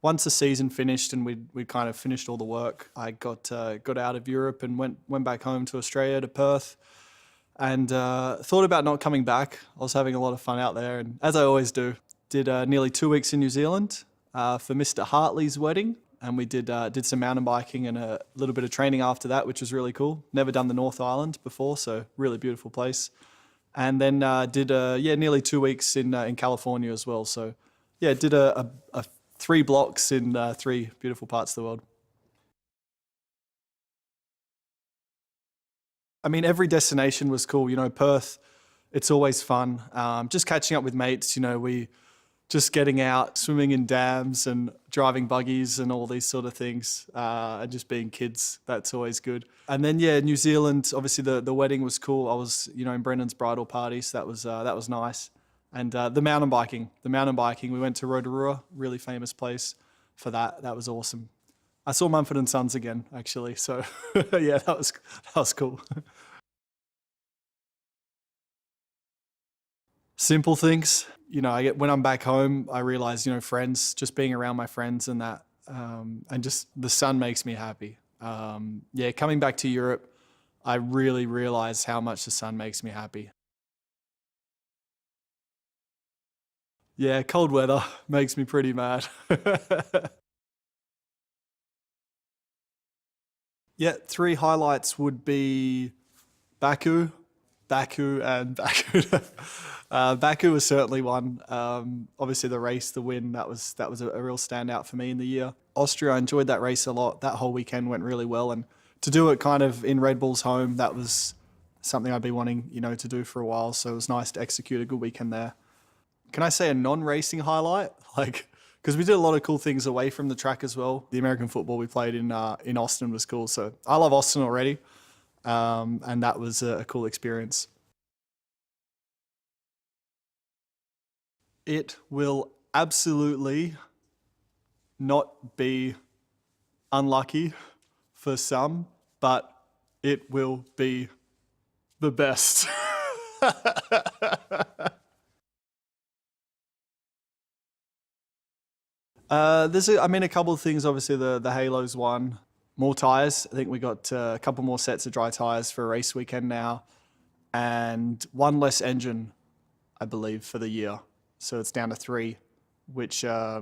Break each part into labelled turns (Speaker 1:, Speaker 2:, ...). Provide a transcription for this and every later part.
Speaker 1: Once the season finished and we kind of finished all the work, I got out of Europe and went back home to Australia, to Perth, and thought about not coming back. I was having a lot of fun out there, and as I always do, did nearly 2 weeks in New Zealand for Mr. Hartley's wedding, and we did some mountain biking and a little bit of training after that, which was really cool. Never done the North Island before, so really beautiful place. And then did nearly 2 weeks in California as well. So yeah, did a 3 blocks in 3 beautiful parts of the world. I mean, every destination was cool. You know, Perth, it's always fun. Just catching up with mates. You know, we just getting out, swimming in dams and driving buggies and all these sort of things, and just being kids. That's always good. And then yeah, New Zealand. Obviously, the wedding was cool. I was in Brendan's bridal party, so that was nice. And the mountain biking. We went to Rotorua, really famous place for that. That was awesome. I saw Mumford and Sons again, actually. So yeah, that was cool. Simple things. When I'm back home, I realize, friends, just being around my friends and that, and just the sun makes me happy. Yeah, coming back to Europe, I really realized how much the sun makes me happy. Yeah, cold weather makes me pretty mad. Yeah, three highlights would be Baku, and Baku. Baku was certainly one. Obviously, the race, the win, that was a real standout for me in the year. Austria, I enjoyed that race a lot. That whole weekend went really well, and to do it kind of in Red Bull's home, that was something I'd be wanting, to do for a while. So it was nice to execute a good weekend there. Can I say a non-racing highlight? Like, because we did a lot of cool things away from the track as well. The American football we played in Austin was cool. So I love Austin already, and that was a cool experience. It will absolutely not be unlucky for some, but it will be the best. A couple of things. Obviously, the Halos one. More tires. I think we got a couple more sets of dry tires for a race weekend now, and one less engine, I believe, for the year. So it's down to 3, which yeah,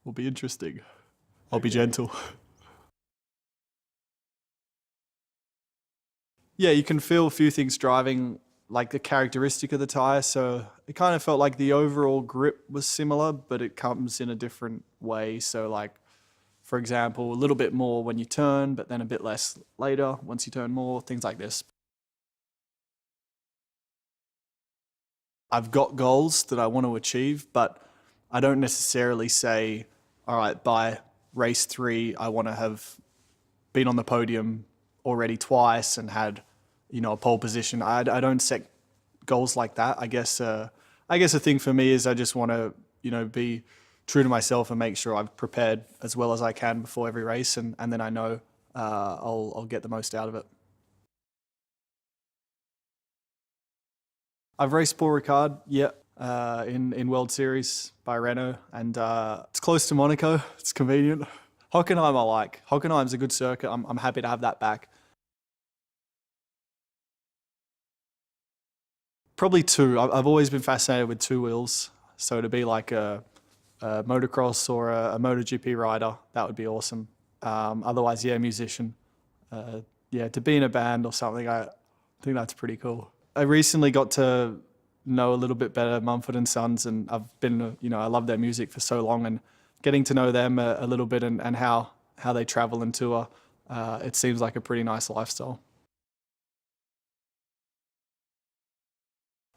Speaker 1: will be interesting. I'll be gentle. Yeah, you can feel a few things driving, like the characteristic of the tire. So it kind of felt like the overall grip was similar, but it comes in a different way. So like, for example, a little bit more when you turn, but then a bit less later once you turn more, things like this. I've got goals that I want to achieve, but I don't necessarily say, all right, by race 3, I want to have been on the podium already twice and had, a pole position. I don't set goals like that. I guess the thing for me is I just want to, be true to myself and make sure I've prepared as well as I can before every race, and then I know I'll get the most out of it. I've raced Paul Ricard, yeah, in World Series by Renault, and it's close to Monaco. It's convenient. Hockenheim I like. Hockenheim's a good circuit. I'm happy to have that back. Probably two. I've always been fascinated with two wheels. So to be like a motocross or a MotoGP rider, that would be awesome. Otherwise, yeah, musician. Yeah, to be in a band or something, I think that's pretty cool. I recently got to know a little bit better Mumford and Sons, and I've been, I love their music for so long, and getting to know them a little bit and how they travel and tour, it seems like a pretty nice lifestyle.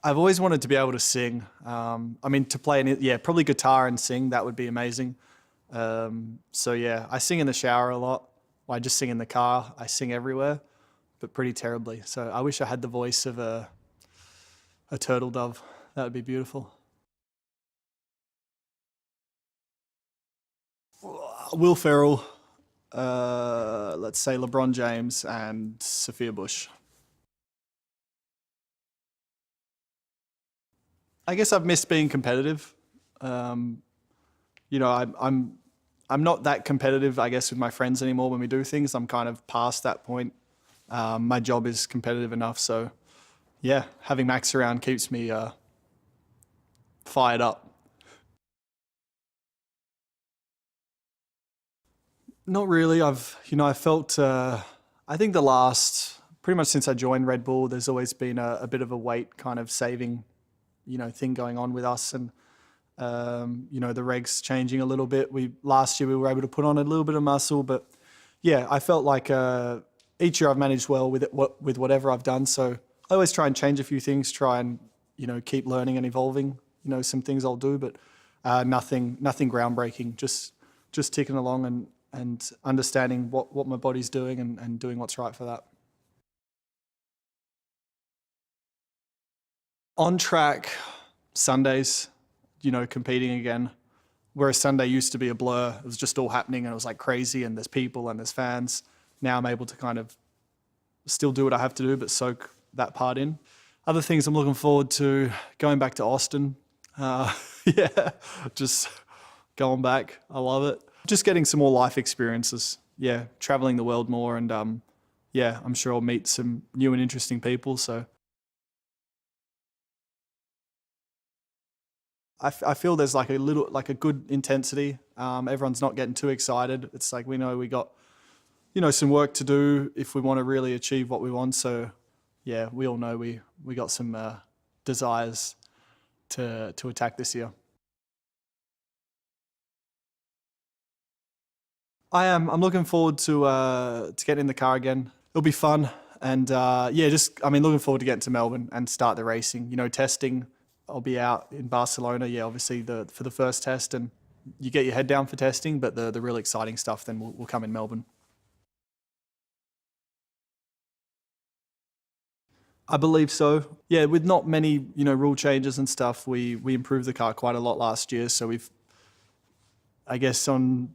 Speaker 1: I've always wanted to be able to sing. To play, yeah, probably guitar and sing, that would be amazing. So yeah, I sing in the shower a lot. I just sing in the car. I sing everywhere, but pretty terribly. So I wish I had the voice of a turtle dove. That would be beautiful. Will Ferrell, let's say LeBron James and Sophia Bush. I guess I've missed being competitive. Um, I'm not that competitive, I guess, with my friends anymore when we do things. I'm kind of past that point. My job is competitive enough, so yeah, having Max around keeps me fired up. Not really. I felt, I think the last, pretty much since I joined Red Bull, there's always been a bit of a weight kind of saving, thing going on with us. And, the regs changing a little bit. Last year we were able to put on a little bit of muscle, but yeah, I felt like each year I've managed well with whatever I've done. So I always try and change a few things, try and, keep learning and evolving, some things I'll do, but nothing groundbreaking, just ticking along and understanding what my body's doing and doing what's right for that. On track, Sundays, competing again. Whereas Sunday used to be a blur. It was just all happening and it was like crazy and there's people and there's fans. Now I'm able to kind of still do what I have to do, but soak that part in. Other things I'm looking forward to, going back to Austin. Yeah, just going back. I love it. Just getting some more life experiences. Yeah, traveling the world more and yeah, I'm sure I'll meet some new and interesting people. So I feel there's like a good intensity. Everyone's not getting too excited. It's like we know we got, some work to do if we want to really achieve what we want. So yeah, we all know we got some desires to attack this year. I am. I'm looking forward to getting in the car again. It'll be fun, and yeah, looking forward to getting to Melbourne and start the racing. Testing. I'll be out in Barcelona. Yeah, obviously for the first test, and you get your head down for testing, but the really exciting stuff then will come in Melbourne. I believe so. Yeah, with not many rule changes and stuff, we improved the car quite a lot last year. So I guess on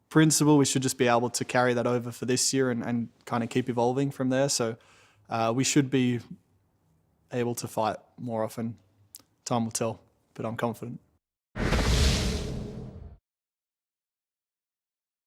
Speaker 1: principle, we should just be able to carry that over for this year and kind of keep evolving from there. So we should be able to fight more often. Time will tell, but I'm confident.